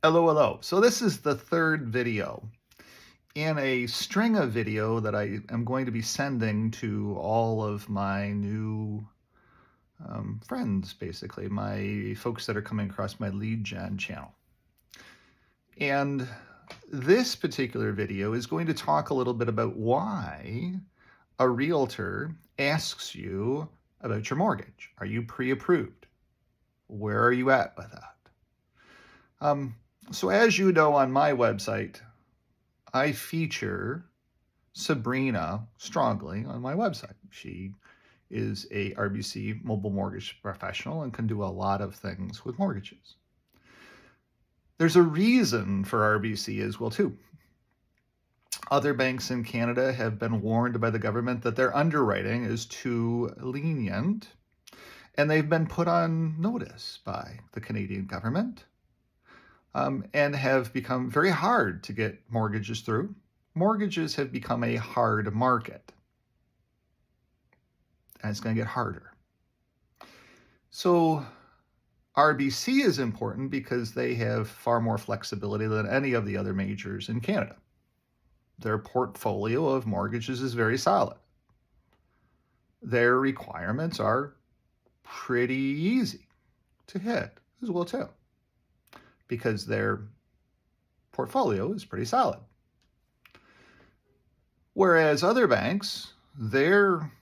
Hello, hello. So this is the third video in a string of video that I am going to be sending to all of my new friends, basically, my folks that are coming across my lead gen channel. And this particular video is going to talk a little bit about why a realtor asks you about your mortgage. Are you pre-approved? Where are you at with that? So as you know, on my website, I feature Sabrina strongly on my website. She is a RBC mobile mortgage professional and can do a lot of things with mortgages. There's a reason for RBC as well, too. Other banks in Canada have been warned by the government that their underwriting is too lenient, and they've been put on notice by the Canadian government. And have become very hard to get mortgages through. Mortgages have become a hard market, and it's going to get harder. So RBC is important because they have far more flexibility than any of the other majors in Canada. Their portfolio of mortgages is very solid. Their requirements are pretty easy to hit as well, too, because their portfolio is pretty solid. Whereas other banks, their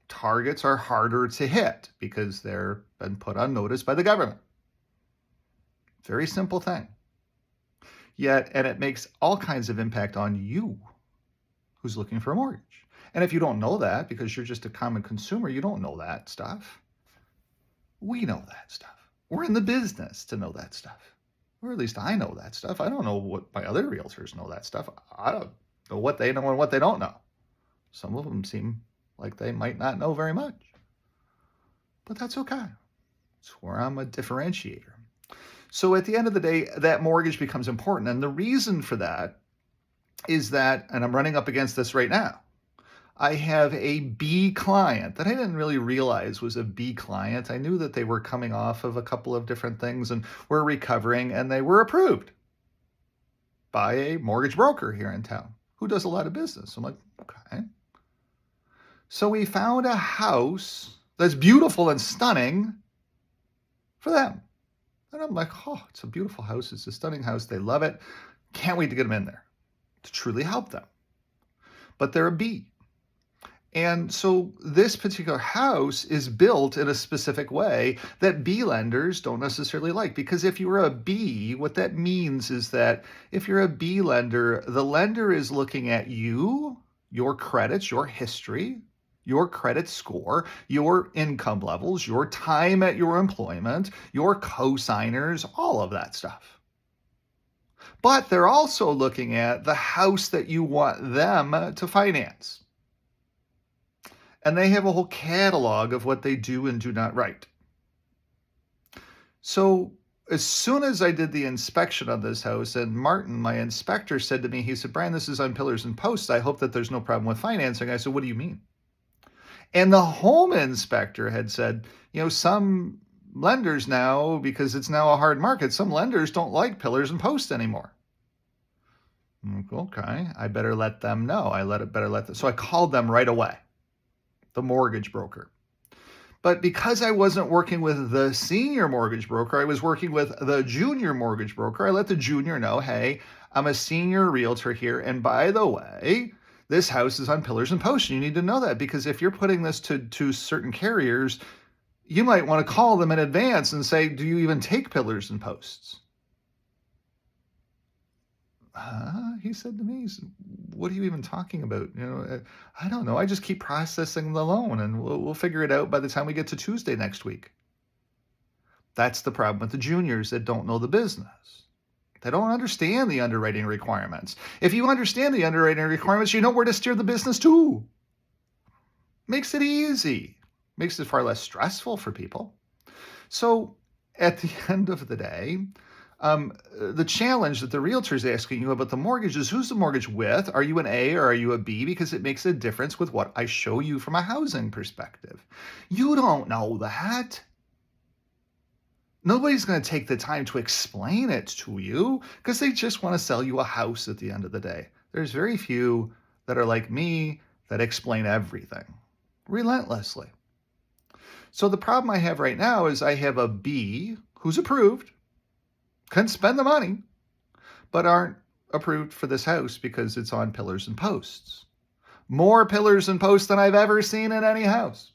targets are harder to hit because they're been put on notice by the government. Very simple thing. Yet, and it makes all kinds of impact on you who's looking for a mortgage. And if you don't know that, because you're just a common consumer, you don't know that stuff. We know that stuff. We're in the business to know that stuff. Or at least I know that stuff. I don't know what my other realtors know that stuff. I don't know what they know and what they don't know. Some of them seem like they might not know very much. But that's okay. It's where I'm a differentiator. So at the end of the day, that mortgage becomes important. And the reason for that is that, and I'm running up against this right now, I have a B client that I didn't really realize was a B client. I knew that they were coming off of a couple of different things and were recovering, and they were approved by a mortgage broker here in town who does a lot of business. I'm like, okay. So we found a house that's beautiful and stunning for them. And I'm like, oh, it's a beautiful house. It's a stunning house. They love it. Can't wait to get them in there to truly help them. But they're a B. And so this particular house is built in a specific way that B lenders don't necessarily like. Because if you're a B, what that means is that if you're a B lender, the lender is looking at you, your credits, your history, your credit score, your income levels, your time at your employment, your co-signers, all of that stuff. But they're also looking at the house that you want them to finance. And they have a whole catalog of what they do and do not write. So as soon as I did the inspection on this house, and Martin, my inspector, said to me, he said, Brian, this is on pillars and posts. I hope that there's no problem with financing. I said, what do you mean? And the home inspector had said, some lenders now, because it's now a hard market, some lenders don't like pillars and posts anymore. Okay, I better let them know. So I called them right away, the mortgage broker. But because I wasn't working with the senior mortgage broker, I was working with the junior mortgage broker. I let the junior know, hey, I'm a senior realtor here. And by the way, this house is on pillars and posts. You need to know that, because if you're putting this to certain carriers, you might want to call them in advance and say, do you even take pillars and posts? He said to me, what are you even talking about? I don't know. I just keep processing the loan, and we'll figure it out by the time we get to Tuesday next week. That's the problem with the juniors that don't know the business. They don't understand the underwriting requirements. If you understand the underwriting requirements, you know where to steer the business to. Makes it easy. Makes it far less stressful for people. So at the end of the day, the challenge that the realtor is asking you about the mortgage is, who's the mortgage with? Are you an A or are you a B? Because it makes a difference with what I show you from a housing perspective. You don't know that. Nobody's going to take the time to explain it to you because they just want to sell you a house at the end of the day. There's very few that are like me that explain everything relentlessly. So the problem I have right now is I have a B who's approved, can spend the money, but aren't approved for this house because it's on pillars and posts. More pillars and posts than I've ever seen in any house.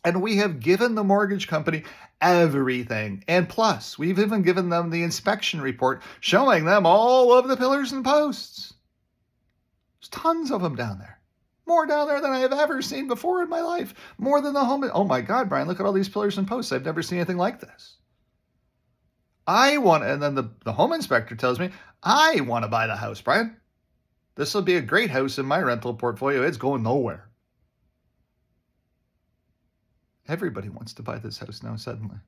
And we have given the mortgage company everything. And plus, we've even given them the inspection report showing them all of the pillars and posts. There's tons of them down there. More down there than I have ever seen before in my life. More than the home. Oh my God, Brian, look at all these pillars and posts. I've never seen anything like this. And then the home inspector tells me, I want to buy the house, Brian. This will be a great house in my rental portfolio. It's going nowhere. Everybody wants to buy this house now suddenly.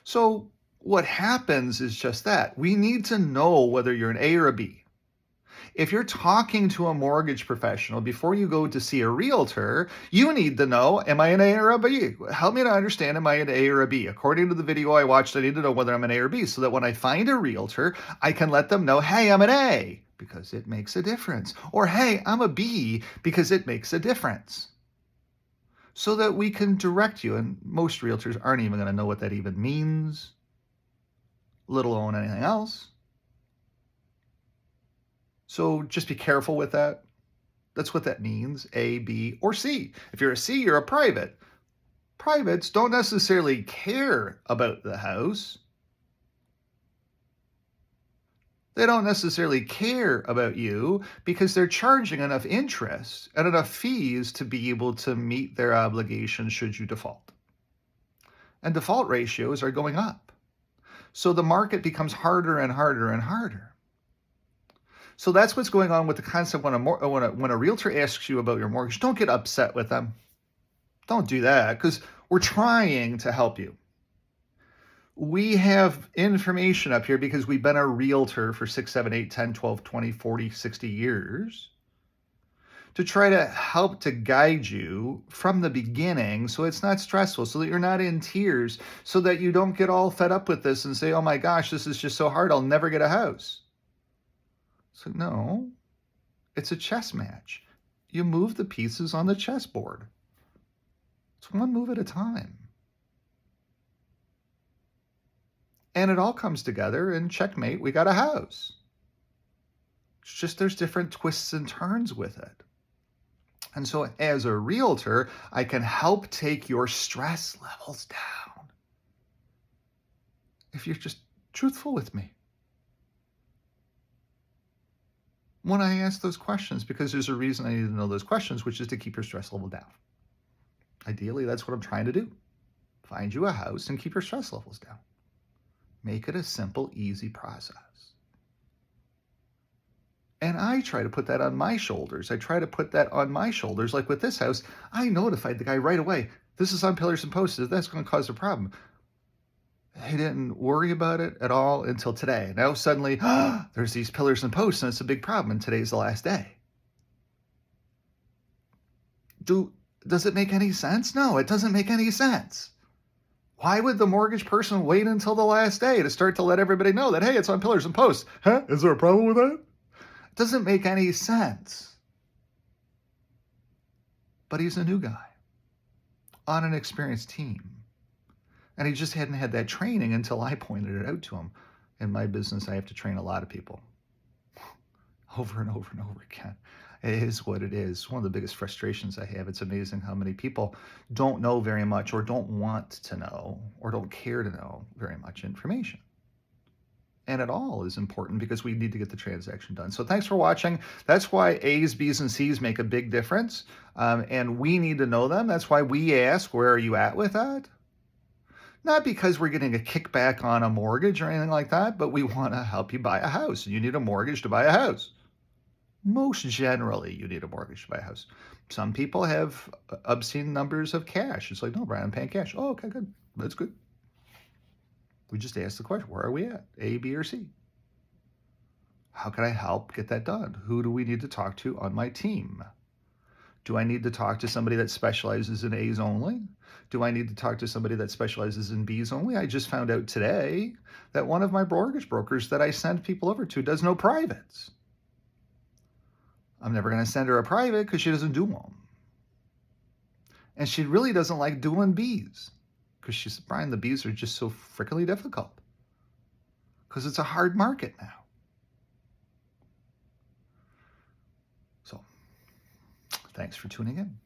So what happens is just that. We need to know whether you're an A or a B. If you're talking to a mortgage professional before you go to see a realtor, you need to know, am I an A or a B? Help me to understand, am I an A or a B? According to the video I watched, I need to know whether I'm an A or B so that when I find a realtor, I can let them know, hey, I'm an A because it makes a difference. Or, hey, I'm a B because it makes a difference. So that we can direct you. And most realtors aren't even going to know what that even means, let alone anything else. So just be careful with that. That's what that means, A, B, or C. If you're a C, you're a private. Privates don't necessarily care about the house. They don't necessarily care about you because they're charging enough interest and enough fees to be able to meet their obligations should you default. And default ratios are going up. So the market becomes harder and harder and harder. So that's what's going on with the concept when a realtor asks you about your mortgage. Don't get upset with them. Don't do that because we're trying to help you. We have information up here because we've been a realtor for 6, 7, 8, 10, 12, 20, 40, 60 years to try to help to guide you from the beginning so it's not stressful, so that you're not in tears, so that you don't get all fed up with this and say, oh my gosh, this is just so hard, I'll never get a house. So no, it's a chess match. You move the pieces on the chessboard. It's one move at a time. And it all comes together and checkmate, we got a house. It's just there's different twists and turns with it. And so as a realtor, I can help take your stress levels down if you're just truthful with me. When I ask those questions, because there's a reason I need to know those questions, which is to keep your stress level down. Ideally, that's what I'm trying to do. Find you a house and keep your stress levels down. Make it a simple, easy process. And I try to put that on my shoulders. Like with this house, I notified the guy right away. This is on pillars and posts. That's going to cause a problem. He didn't worry about it at all until today. Now suddenly, there's these pillars and posts, and it's a big problem, and today's the last day. Does it make any sense? No, it doesn't make any sense. Why would the mortgage person wait until the last day to start to let everybody know that, hey, it's on pillars and posts? Huh? Is there a problem with that? It doesn't make any sense. But he's a new guy on an experienced team. And he just hadn't had that training until I pointed it out to him. In my business, I have to train a lot of people over and over and over again. It is what it is. One of the biggest frustrations I have. It's amazing how many people don't know very much or don't want to know or don't care to know very much information. And it all is important because we need to get the transaction done. So thanks for watching. That's why A's, B's, and C's make a big difference. And we need to know them. That's why we ask, where are you at with that? Not because we're getting a kickback on a mortgage or anything like that, but we want to help you buy a house. You need a mortgage to buy a house. Most generally, you need a mortgage to buy a house. Some people have obscene numbers of cash. It's like, no, Brian, I'm paying cash. Oh, okay, good. That's good. We just asked the question, where are we at? A, B, or C? How can I help get that done? Who do we need to talk to on my team? Do I need to talk to somebody that specializes in A's only? Do I need to talk to somebody that specializes in B's only? I just found out today that one of my mortgage brokers that I send people over to does no privates. I'm never going to send her a private because she doesn't do them. And she really doesn't like doing B's because she said, Brian, the B's are just so freakingly difficult because it's a hard market now. So thanks for tuning in.